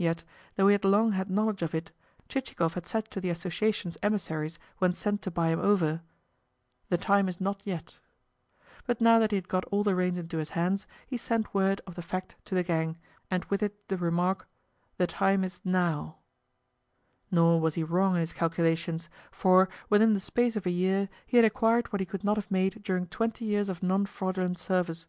Yet, though he had long had knowledge of it, Chichikov had said to the association's emissaries when sent to buy him over, "The time is not yet." But now that he had got all the reins into his hands, he sent word of the fact to the gang, and with it the remark, "The time is NOW." Nor was he wrong in his calculations, for, within the space of a year, he had acquired what he could not have made during 20 years of non fraudulent service.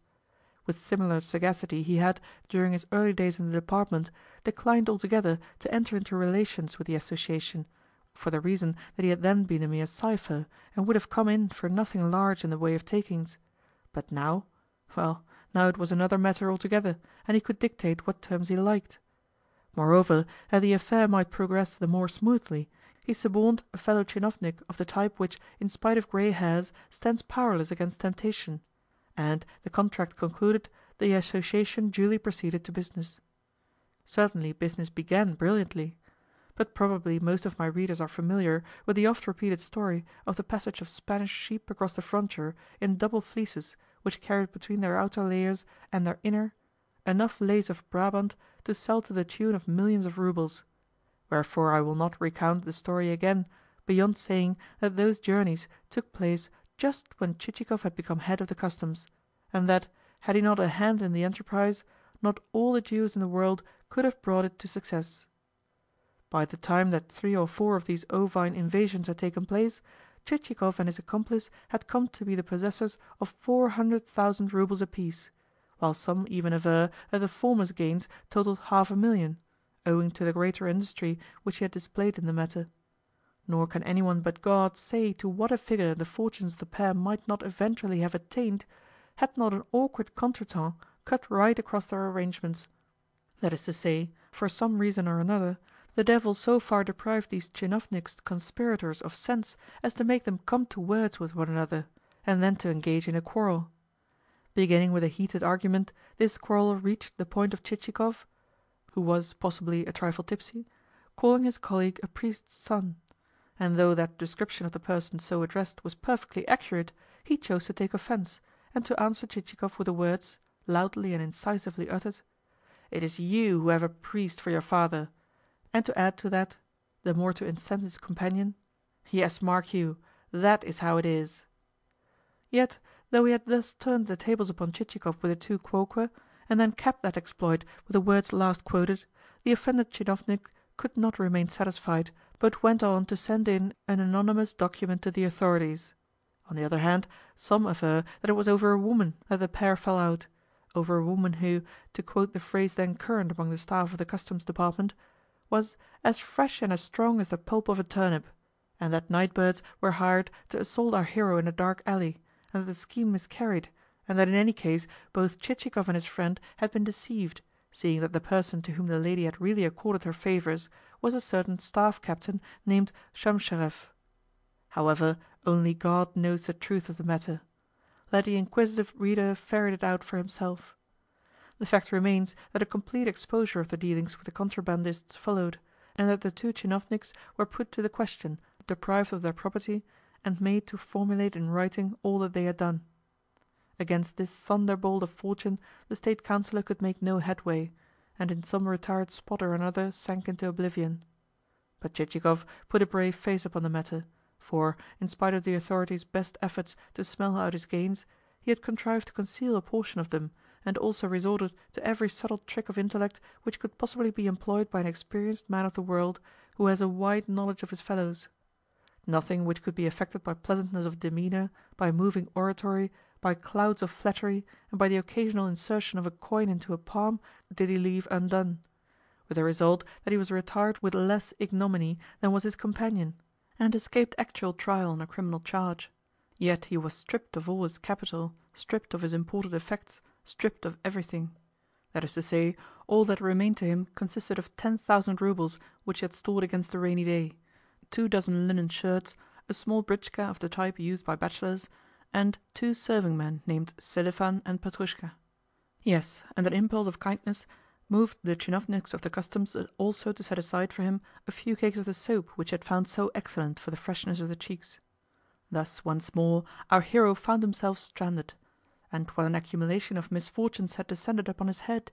With similar sagacity he had, during his early days in the department, declined altogether to enter into relations with the association, for the reason that he had then been a mere cipher, and would have come in for nothing large in the way of takings. But now? Well, now it was another matter altogether, and he could dictate what terms he liked. Moreover, that the affair might progress the more smoothly, he suborned a fellow tchinovnik of the type which, in spite of grey hairs, stands powerless against temptation; and, the contract concluded, the association duly proceeded to business. Certainly business began brilliantly. But probably most of my readers are familiar with the oft repeated story of the passage of Spanish sheep across the frontier in double fleeces which carried between their outer layers and their inner enough lace of Brabant to sell to the tune of millions of roubles; wherefore I will not recount the story again, beyond saying that those journeys took place just when Chichikov had become head of the Customs, and that, had he not a hand in the enterprise, not all the Jews in the world could have brought it to success. By the time that 3 or 4 of these ovine invasions had taken place, Chichikov and his accomplice had come to be the possessors of 400,000 roubles apiece, while some even aver that the former's gains totalled 500,000, owing to the greater industry which he had displayed in the matter. Nor can anyone but God say to what a figure the fortunes of the pair might not eventually have attained, had not an awkward contretemps cut right across their arrangements. That is to say, for some reason or another, the devil so far deprived these tchinovniks conspirators of sense as to make them come to words with one another, and then to engage in a quarrel. Beginning with a heated argument, this quarrel reached the point of Chichikov, who was possibly a trifle tipsy, calling his colleague a priest's son; and though that description of the person so addressed was perfectly accurate, he chose to take offence, and to answer Chichikov with the words, loudly and incisively uttered, "It is you who have a priest for your father," and to add to that, the more to incense his companion, "Yes, mark you, that is how it is." Yet, though he had thus turned the tables upon Chichikov with the 2 quoque, and then capped that exploit with the words last quoted, the offended tchinovnik could not remain satisfied, but went on to send in an anonymous document to the authorities. On the other hand, some aver that it was over a woman that the pair fell out, over a woman who, to quote the phrase then current among the staff of the Customs Department, was "as fresh and as strong as the pulp of a turnip," and that night birds were hired to assault our hero in a dark alley, and that the scheme miscarried, and that in any case both Chichikov and his friend had been deceived, seeing that the person to whom the lady had really accorded her favours was a certain staff captain named Shamsharev. However, only God knows the truth of the matter. Let the inquisitive reader ferret it out for himself. The fact remains that a complete exposure of the dealings with the contrabandists followed, and that the 2 tchinovniks were put to the question, deprived of their property, and made to formulate in writing all that they had done. Against this thunderbolt of fortune the State Councillor could make no headway, and in some retired spot or another sank into oblivion. But Chichikov put a brave face upon the matter, for, in spite of the authorities' best efforts to smell out his gains, he had contrived to conceal a portion of them, and also resorted to every subtle trick of intellect which could possibly be employed by an experienced man of the world who has a wide knowledge of his fellows. Nothing which could be effected by pleasantness of demeanour, by moving oratory, by clouds of flattery, and by the occasional insertion of a coin into a palm did he leave undone, with the result that he was retired with less ignominy than was his companion, and escaped actual trial on a criminal charge. Yet he was stripped of all his capital, stripped of his imported effects, stripped of everything. That is to say, all that remained to him consisted of 10,000 roubles which he had stored against a rainy day, 2 dozen linen shirts, a small britchka of the type used by bachelors, and 2 serving-men named Selifan and Petrushka. Yes, and an impulse of kindness moved the tchinovniks of the Customs also to set aside for him a few cakes of the soap which he had found so excellent for the freshness of the cheeks. Thus once more our hero found himself stranded. And what an accumulation of misfortunes had descended upon his head!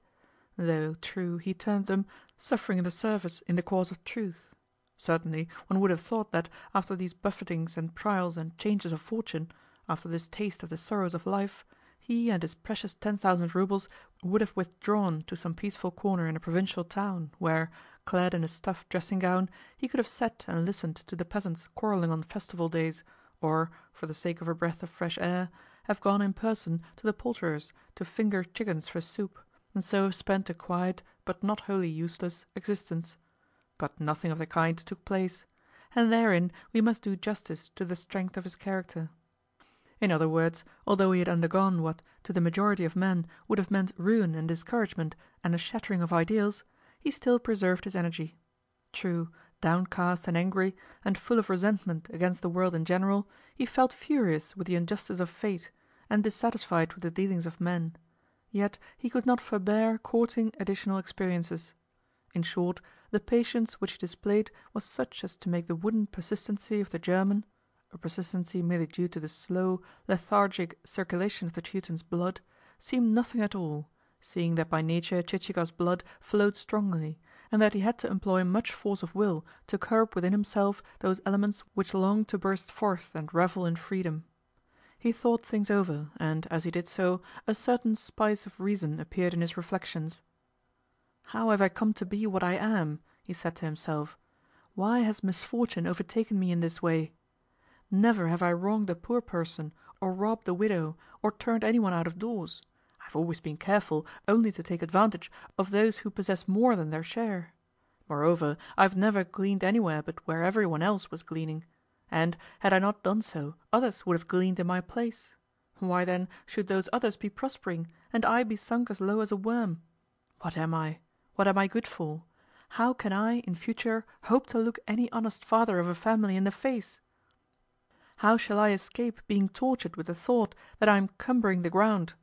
though, true, he termed them suffering in the service in the cause of truth. Certainly one would have thought that, after these buffetings and trials and changes of fortune, after this taste of the sorrows of life, he and his precious 10,000 roubles would have withdrawn to some peaceful corner in a provincial town, where, clad in a stuff dressing-gown, he could have sat and listened to the peasants quarrelling on festival days, or, for the sake of a breath of fresh air, have gone in person to the poulterer's to finger chickens for soup, and so have spent a quiet, but not wholly useless, existence. But nothing of the kind took place, and therein we must do justice to the strength of his character. In other words, although he had undergone what, to the majority of men, would have meant ruin and discouragement and a shattering of ideals, he still preserved his energy. True, downcast and angry, and full of resentment against the world in general, he felt furious with the injustice of fate, and dissatisfied with the dealings of men. Yet he could not forbear courting additional experiences. In short, the patience which he displayed was such as to make the wooden persistency of the German, a persistency merely due to the slow, lethargic circulation of the Teuton's blood, seem nothing at all, seeing that by nature Chichikov's blood flowed strongly, and that he had to employ much force of will to curb within himself those elements which longed to burst forth and revel in freedom. He thought things over, and, as he did so, a certain spice of reason appeared in his reflections. "How have I come to be what I am?" he said to himself. "Why has misfortune overtaken me in this way? Never have I wronged a poor person, or robbed a widow, or turned anyone out of doors. I have always been careful only to take advantage of those who possess more than their share. Moreover, I have never gleaned anywhere but where everyone else was gleaning, and, had I not done so, others would have gleaned in my place. Why then should those others be prospering, and I be sunk as low as a worm? What am I? What am I good for? How can I, in future, hope to look any honest father of a family in the face? How shall I escape being tortured with the thought that I am cumbering the ground?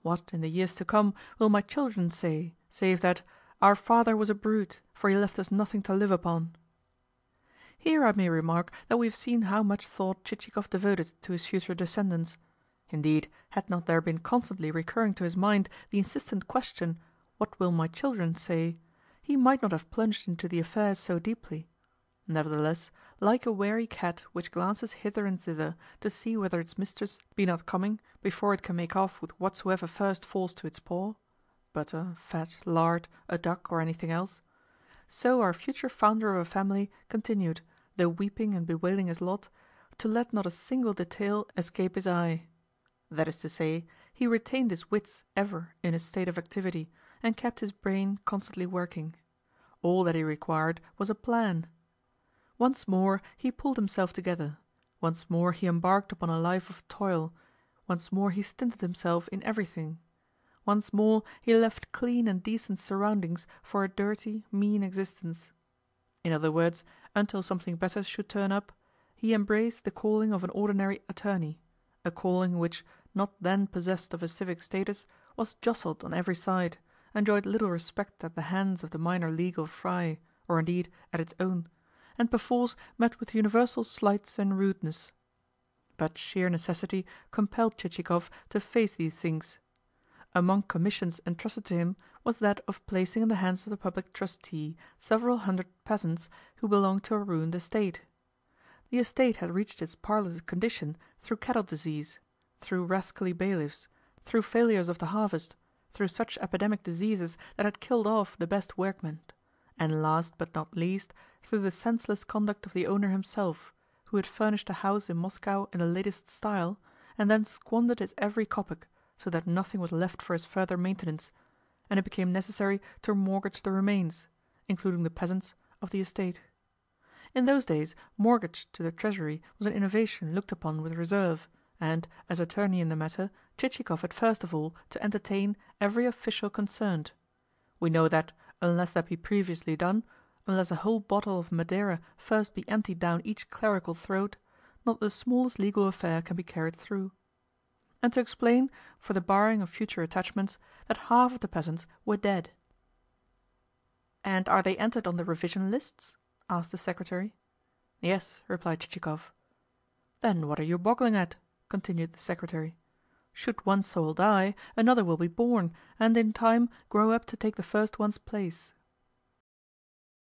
What, in the years to come, will my children say, save that 'our father was a brute, for he left us nothing to live upon'?" Here I may remark that we have seen how much thought Chichikov devoted to his future descendants. Indeed, had not there been constantly recurring to his mind the insistent question, "What will my children say?" he might not have plunged into the affair so deeply. Nevertheless, like a wary cat which glances hither and thither to see whether its mistress be not coming before it can make off with whatsoever first falls to its paw (butter, fat, lard, a duck, or anything else), so our future founder of a family continued, though weeping and bewailing his lot, to let not a single detail escape his eye. That is to say, he retained his wits ever in a state of activity, and kept his brain constantly working. All that he required was a plan. Once more he pulled himself together, once more he embarked upon a life of toil, once more he stinted himself in everything. Once more he left clean and decent surroundings for a dirty, mean existence. In other words, until something better should turn up, he embraced the calling of an ordinary attorney, a calling which, not then possessed of a civic status, was jostled on every side, enjoyed little respect at the hands of the minor legal fry, or indeed at its own, and perforce met with universal slights and rudeness. But sheer necessity compelled Chichikov to face these things. Among commissions entrusted to him was that of placing in the hands of the public trustee several hundred peasants who belonged to a ruined estate. The estate had reached its parlous condition through cattle disease, through rascally bailiffs, through failures of the harvest, through such epidemic diseases that had killed off the best workmen, and last but not least through the senseless conduct of the owner himself, who had furnished a house in Moscow in the latest style, and then squandered his every kopeck, so that nothing was left for his further maintenance, and it became necessary to mortgage the remains, including the peasants, of the estate. In those days mortgage to the treasury was an innovation looked upon with reserve, and, as attorney in the matter, Chichikov had first of all to entertain every official concerned. We know that, unless that be previously done, unless a whole bottle of Madeira first be emptied down each clerical throat, not the smallest legal affair can be carried through. And to explain, for the barring of future attachments, that half of the peasants were dead. "And are they entered on the revision lists?" asked the secretary. "Yes," replied Chichikov. "Then what are you boggling at?" continued the secretary. Should one soul die, another will be born, and in time grow up to take the first one's place.